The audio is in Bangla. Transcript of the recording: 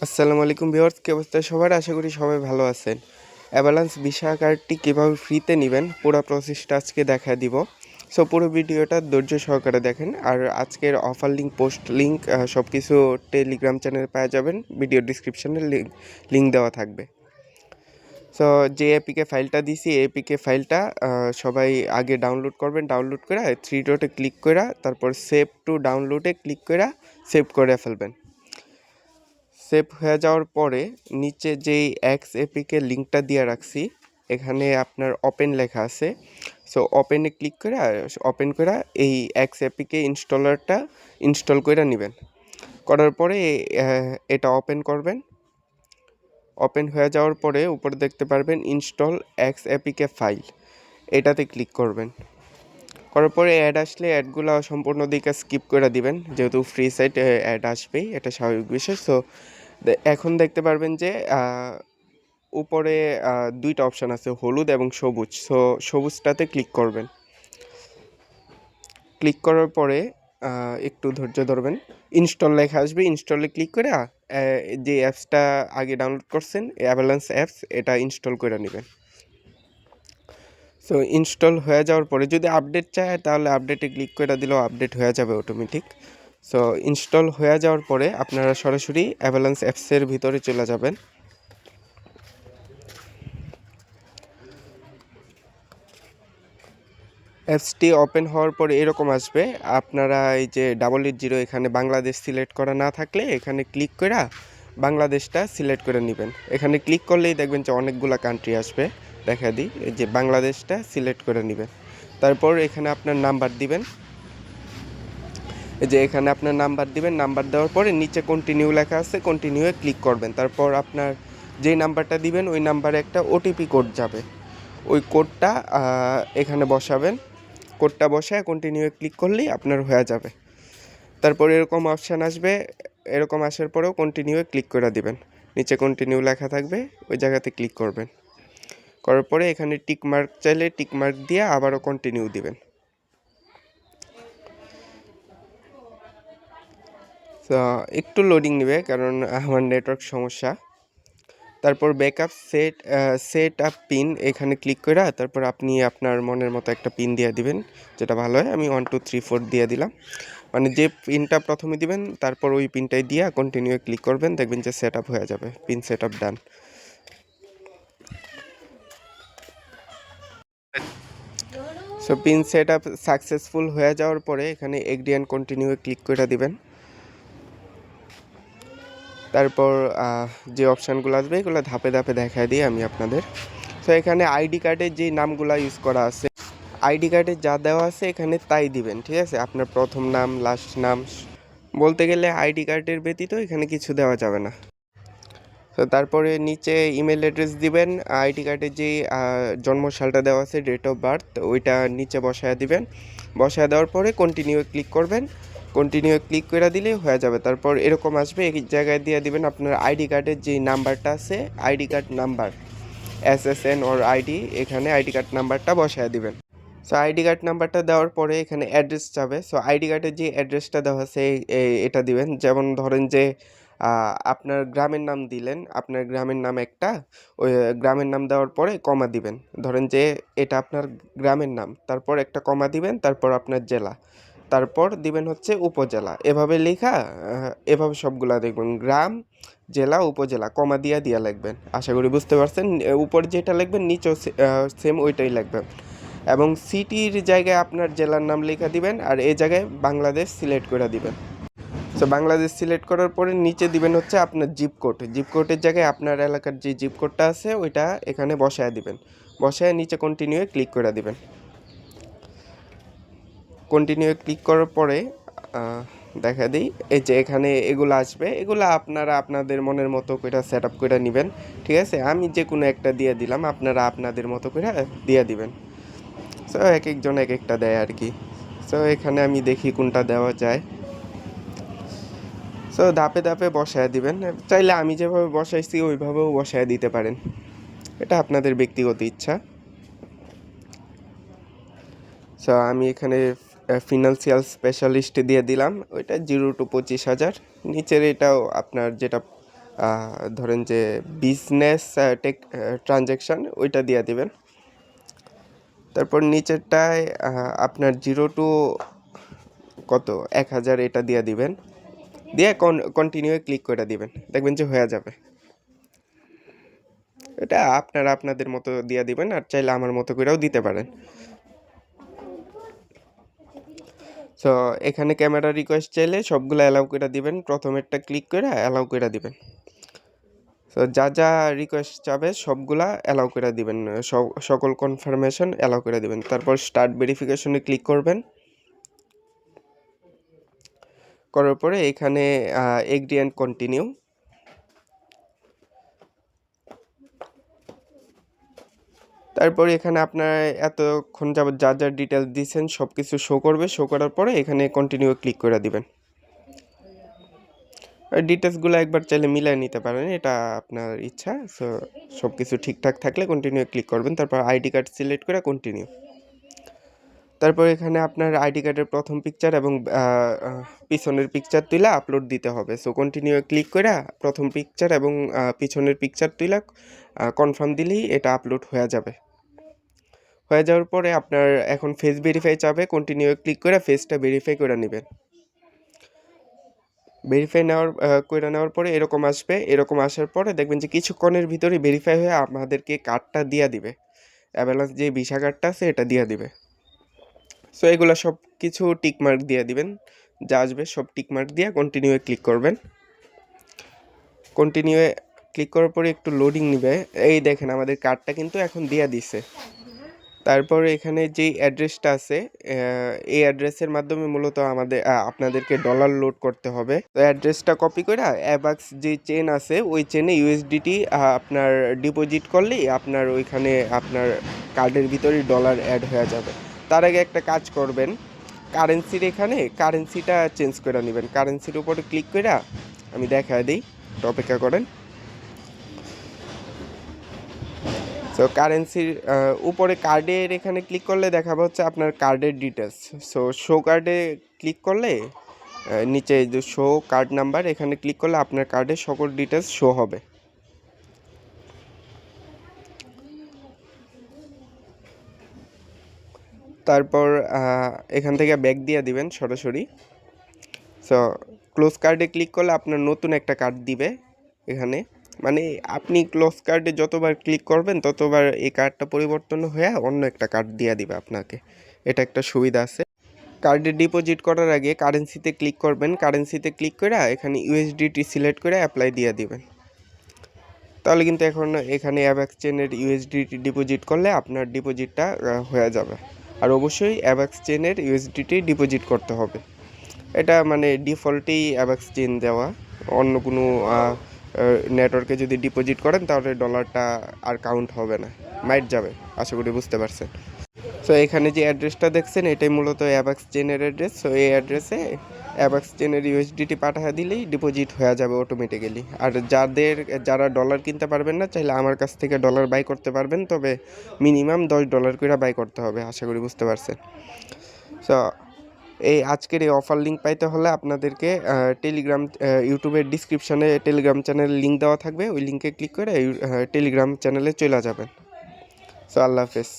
আসসালামু আলাইকুম ভিউয়ার্স, কি অবস্থা সবার? আশা করি সবাই ভালো আছেন। অ্যাভালান্স ভিসা কার্ডটি কীভাবে ফ্রিতে নেবেন পুরো প্রসেসটা আজকে দেখা দিব। সো পুরো ভিডিওটা ধৈর্য সহকারে দেখেন। আর আজকের অফার লিঙ্ক, পোস্ট লিঙ্ক সব কিছু টেলিগ্রাম চ্যানেলে পাওয়া যাবেন। ভিডিও ডিসক্রিপশনে লিঙ্ক দেওয়া থাকবে। সো যে এপিকে ফাইলটা দিছি, এপিকে ফাইলটা সবাই আগে ডাউনলোড করবেন। ডাউনলোড করে থ্রি ডটে ক্লিক করে তারপর সেভ টু ডাউনলোডে ক্লিক করে সেভ করে ফেলবেন। সেভ হয়ে যাওয়ার পরে নিচে যেই এক্স এপিকে লিঙ্কটা দিয়ে রাখছি, এখানে আপনার ওপেন লেখা আছে। সো ওপেনে ক্লিক করে ওপেন করে এই এক্স এপিকে ইনস্টলারটা ইনস্টল করে নেবেন। করার পরে এটা ওপেন করবেন। ওপেন হয়ে যাওয়ার পরে উপরে দেখতে পারবেন ইনস্টল এক্স এপিকে ফাইল, এটাতে ক্লিক করবেন। করার পরে অ্যাড আসলে অ্যাডগুলো সম্পূর্ণ দিকে স্কিপ করে দিবেন, যেহেতু ফ্রি সাইট অ্যাড আসবেই, এটা স্বাভাবিক বিষয়। সো এখন দেখতে পারবেন যে উপরে দুইটা অপশান আছে, হলুদ এবং সবুজ। সো সবুজটাতে ক্লিক করবেন। ক্লিক করার পরে একটু ধৈর্য ধরবেন, ইনস্টল লেখা আসবে। ইনস্টলে ক্লিক করে যে অ্যাপসটা আগে ডাউনলোড করছেন, অ্যাভালান্স অ্যাপস, এটা ইনস্টল করে নেবেন। সো ইনস্টল হয়ে যাওয়ার পরে যদি আপডেট চায় তাহলে আপডেটে ক্লিক করে দিলেও আপডেট হয়ে যাবে অটোমেটিক। সো ইনস্টল হয়ে যাওয়ার পরে আপনারা সরাসরি অ্যাভালান্স অ্যাপসের ভিতরে চলে যাবেন। অ্যাপসটি ওপেন হওয়ার পরে এরকম আসবে। আপনারা এই যে 880 এখানে বাংলাদেশ সিলেক্ট করা না থাকলে এখানে ক্লিক করে বাংলাদেশটা সিলেক্ট করে নেবেন। এখানে ক্লিক করলেই দেখবেন যে অনেকগুলা কান্ট্রি আসবে, দেখা দিই। এই যে বাংলাদেশটা সিলেক্ট করে নেবেন। তারপর এখানে আপনার নাম্বার দিবেন। এই যে এখানে আপনার নাম্বার দিবেন। নাম্বার দেওয়ার পরে নিচে কন্টিনিউ লেখা আছে, কন্টিনিউয়ে ক্লিক করবেন। তারপর আপনার যেই নাম্বারটা দিবেন ওই নাম্বারে একটা ওটিপি কোড যাবে, ওই কোডটা এখানে বসাবেন। কোডটা বসায় কন্টিনিউয়ে ক্লিক করলেই আপনার হয়ে যাবে। তারপর এরকম অপশান আসবে, এরকম আসার পরেও কন্টিনিউয়ে ক্লিক করে দিবেন। নিচে কন্টিনিউ লেখা থাকবে, ওই জায়গাতে ক্লিক করবেন। করার পরে এখানে টিক মার্ক চাইলে টিক মার্ক দিয়ে আবারও কন্টিনিউ দিবেন। তো একটু লোডিং নেবে কারণ আমার নেটওয়ার্ক সমস্যা। তারপর ব্যাকআপ সেট আপ পিন, এখানে ক্লিক করে তারপর আপনি আপনার মনের মতো একটা পিন দিয়ে দিবেন, যেটা ভালো হয়। আমি 1 2 3 4 দিয়ে দিলাম। মানে যে পিনটা প্রথমে দিবেন তারপর ওই পিনটাই দিয়ে কন্টিনিউ ক্লিক করবেন, দেখবেন যে সেট আপ হয়ে যাবে। Pin set up done. So pin set up successful হয়ে যাওয়ার পরে এখানে এগ্রি অ্যান্ড কন্টিনিউ ক্লিক করে দিবেন। তারপর যে অপশানগুলো আসবে এগুলো ধাপে ধাপে দেখায় দিই আমি আপনাদের। সো এখানে আইডি কার্ডের যেই নামগুলো ইউজ করা আছে, আইডি কার্ডে যা দেওয়া আছে এখানে তাই দিবেন, ঠিক আছে? আপনার প্রথম নাম, লাস্ট নাম, বলতে গেলে আইডি কার্ডের ব্যতীত এখানে কিছু দেওয়া যাবে না। তো তারপরে নিচে ইমেল অ্যাড্রেস দিবেন। আইডি কার্ডের যেই জন্মসালটা দেওয়া আছে, ডেট অফ বার্থ, ওইটা নিচে বসায় দিবেন। বসায় দেওয়ার পরে কন্টিনিউ ক্লিক করবেন। কন্টিনিউ ক্লিক করে দিলে হয়ে যাবে। তারপর এরকম আসবে, এই জায়গায় দিয়ে দিবেন আপনার আইডি কার্ডের যেই নাম্বারটা আছে, আইডি কার্ড নাম্বার, SSN ওর আইডি, এখানে আইডি কার্ড নাম্বারটা বসায় দিবেন। সো আইডি কার্ড নাম্বারটা দেওয়ার পরে এখানে অ্যাড্রেস যাবে। সো আইডি কার্ডের যে অ্যাড্রেসটা দেওয়া আছে এটা দিবেন। যেমন ধরেন যে আপনার গ্রামের নাম দিলেন, আপনার গ্রামের নাম একটা, ওই গ্রামের নাম দেওয়ার পরে কমা দিবেন। ধরেন যে এটা আপনার গ্রামের নাম, তারপর একটা কমা দিবেন, তারপর আপনার জেলা, তারপর দিবেন হচ্ছে উপজেলা। এভাবে লেখা এভাবে সবগুলা দেখবেন, গ্রাম, জেলা, উপজেলা, কমা দিয়া দিয়া লিখবেন। আশা করি বুঝতে পারছেন। উপর যেটা লিখবেন নিচেও সেম ওইটাই লিখবেন। এবং সিটির জায়গায় আপনার জেলার নাম লেখা দিবেন, আর এই জায়গায় বাংলাদেশ সিলেক্ট করে দিবেন। সো বাংলাদেশ সিলেক্ট করার পরে নিচে দিবেন হচ্ছে আপনার জিপ কোড। জিপ কোডের জায়গায় আপনার এলাকার যে জিপ কোডটা আছে ওইটা এখানে বসায় দিবেন। বসায় নিচে কন্টিনিউ ক্লিক করে দিবেন। কন্টিনিউ ক্লিক করার পরে দেখা দিই, এই যে এখানে এগুলো আসবে, এগুলো আপনারা আপনাদের মনের মতো করে সেট আপ করে নেবেন, ঠিক আছে? আমি যে কোনো একটা দিয়ে দিলাম, আপনারা আপনাদের মতো করে দিয়ে দিবেন। সো এক একজন এক একটা দেয় আর কি। সো এখানে আমি দেখি কোনটা দেওয়া যায়। সো ধাপে ধাপে বসায় দিবেন। চাইলে আমি যেভাবে বসাইছি ওইভাবেও বসায় দিতে পারেন, এটা আপনাদের ব্যক্তিগত ইচ্ছা। সো আমি এখানে ফিনান্সিয়াল স্পেশালিস্ট দিয়ে দিলাম, ওইটা 0 to 25,000। নিচের এটাও আপনার যেটা ধরেন যে বিজনেস টেক ট্রানজ্যাকশান ওইটা দিয়ে দিবেন। তারপর নিচেরটায় আপনার 0 টু কত 1000 এটা দিয়ে দিবেন, দিয়ে কন্টিনিউ ক্লিক করে দিবেন, দেখবেন যে হয়ে যাবে। এটা আপনারা আপনাদের মতো দিয়ে দিবেন, আর চাইলে আমার মতো করেও দিতে পারেন। সো এখানে ক্যামেরা রিকোয়েস্ট চাইলে সবগুলো অ্যালাউ করে দিবেন, প্রথমেরটা ক্লিক করে অ্যালাউ করে দিবেন। সো যা যা রিকোয়েস্ট চাবে সবগুলা অ্যালাউ করে দিবেন, সকল কনফার্মেশন অ্যালাউ করে দিবেন। তারপর স্টার্ট ভেরিফিকেশনে ক্লিক করবেন, করার পরে এখানে এগ্রি অ্যান্ড কন্টিনিউ। তারপরে এখানে আপনার এতক্ষণ যাবত যা যা ডিটেলস দিয়েছেন সব কিছু শো করবে, শো করার পরে এখানে কন্টিনিউ ক্লিক করে দিবেন। ডিটেলসগুলো একবার চাইলে মিলিয়ে নিতে পারেন, এটা আপনার ইচ্ছা। সো সব কিছু ঠিকঠাক থাকলে কন্টিনিউ ক্লিক করবেন, তারপর আইডি কার্ড সিলেক্ট করে কন্টিনিউ। তারপর এখানে আপনার আইডি কার্ডের প্রথম পিকচার এবং পিছনের পিকচার তুলে আপলোড দিতে হবে। সো কন্টিনিউ ক্লিক করে প্রথম পিকচার এবং পিছনের পিকচার তুলে কনফার্ম দিলেই এটা আপলোড হয়ে যাবে। হয়ে যাওয়ার পরে আপনার এখন ফেস ভেরিফাই চাবে, কন্টিনিউ ক্লিক করে ফেসটা ভেরিফাই করে নেবেন। ভেরিফাই নেওয়ার পরে এরকম আসবে, এরকম আসার পরে দেখবেন যে কিছুক্ষণের ভিতরে ভেরিফাই হয়ে আমাদেরকে কার্ডটা দিয়ে দিবে, অ্যাভেলান্স যে ভিসা কার্ডটা আছে এটা দিয়ে দিবে। সো এগুলো সব কিছু টিকমার্ক দিয়ে দিবেন, যা আসবে সব টিকমার্ক দিয়ে কন্টিনিউ ক্লিক করবেন। কন্টিনিউ ক্লিক করার পরে একটু লোডিং নেবে। এই দেখেন আমাদের কার্ডটা কিন্তু এখন দিয়ে দিছে। তারপর এখানে যেই অ্যাড্রেসটা আছে, এই অ্যাড্রেসের মাধ্যমে মূলত আপনাদেরকে ডলার লোড করতে হবে। তো অ্যাড্রেসটা কপি করে অ্যাবাক্স যে চেন আছে ওই চেনে ইউএসডিটি আপনার ডিপোজিট করলেই আপনার ওইখানে আপনার কার্ডের ভিতরেই ডলার অ্যাড হয়ে যাবে। তার আগে একটা কাজ করবেন, কারেন্সির এখানে কারেন্সিটা চেঞ্জ করে নেবেন। কারেন্সির উপরে ক্লিক করে আমি দেখায় দিই, অপেক্ষা করেন। সো কারেন্সির উপরে কার্ডের এখানে ক্লিক করলে দেখাবে হচ্ছে আপনার কার্ডের ডিটেলস। সো শো কার্ডে ক্লিক করলে নিচে যে শো কার্ড নাম্বার এখানে ক্লিক করলে আপনার কার্ডের সকল ডিটেলস শো হবে। তারপর এখান থেকে ব্যাক দিয়ে দিবেন সরাসরি। সো ক্লোজ কার্ডে ক্লিক করলে আপনার নতুন একটা কার্ড দিবে এখানে, মানে আপনি ক্লোজ কার্ডে যতবার ক্লিক করবেন ততবার এই কার্ডটা পরিবর্তন হয়ে অন্য একটা কার্ড দিয়ে দিবে আপনাকে, এটা একটা সুবিধা আছে। কার্ডে ডিপোজিট করার আগে কারেন্সিতে ক্লিক করবেন, কারেন্সিতে ক্লিক করে এখানে ইউএসডিটি সিলেক্ট করে অ্যাপ্লাই দিয়ে দিবেন। তাহলে কিন্তু এখন এখানে অ্যাবাক্স চেনের ইউএসডিটি ডিপোজিট করলে আপনার ডিপোজিটটা হয়ে যাবে। আর অবশ্যই অ্যাবাক্স চেনের ইউএসডিটি ডিপোজিট করতে হবে, এটা মানে ডিফল্টেই অ্যাবাক্স চেন দেওয়া। অন্য কোনো নেটওয়ার্কে যদি ডিপোজিট করেন তাহলে ডলারটা আর কাউন্ট হবে না, মাইট যাবে। আশা করি বুঝতে পারছেন। সো এখানে যে অ্যাড্রেসটা দেখছেন এটাই মূলত অ্যাবাক্স চেনের অ্যাড্রেস। সো এই অ্যাড্রেসে অ্যাবাক্স চেনের ইউএসডিটি পাঠা দিলেই ডিপোজিট হয়ে যাবে অটোমেটিক্যালি। আর যারা ডলার কিনতে পারবেন না চাইলে আমার কাছ থেকে ডলার বাই করতে পারবেন, তবে মিনিমাম $10 করে বাই করতে হবে। আশা করি বুঝতে পারছেন। সো এই আজকের এই অফার লিঙ্ক পাইতে হলে আপনাদেরকে ইউটিউবের ডিসক্রিপশনে টেলিগ্রাম চ্যানেলের লিঙ্ক দেওয়া থাকবে, ওই লিঙ্কে ক্লিক করে টেলিগ্রাম চ্যানেলে চলে যাবেন। সো আল্লাহ হাফেজ।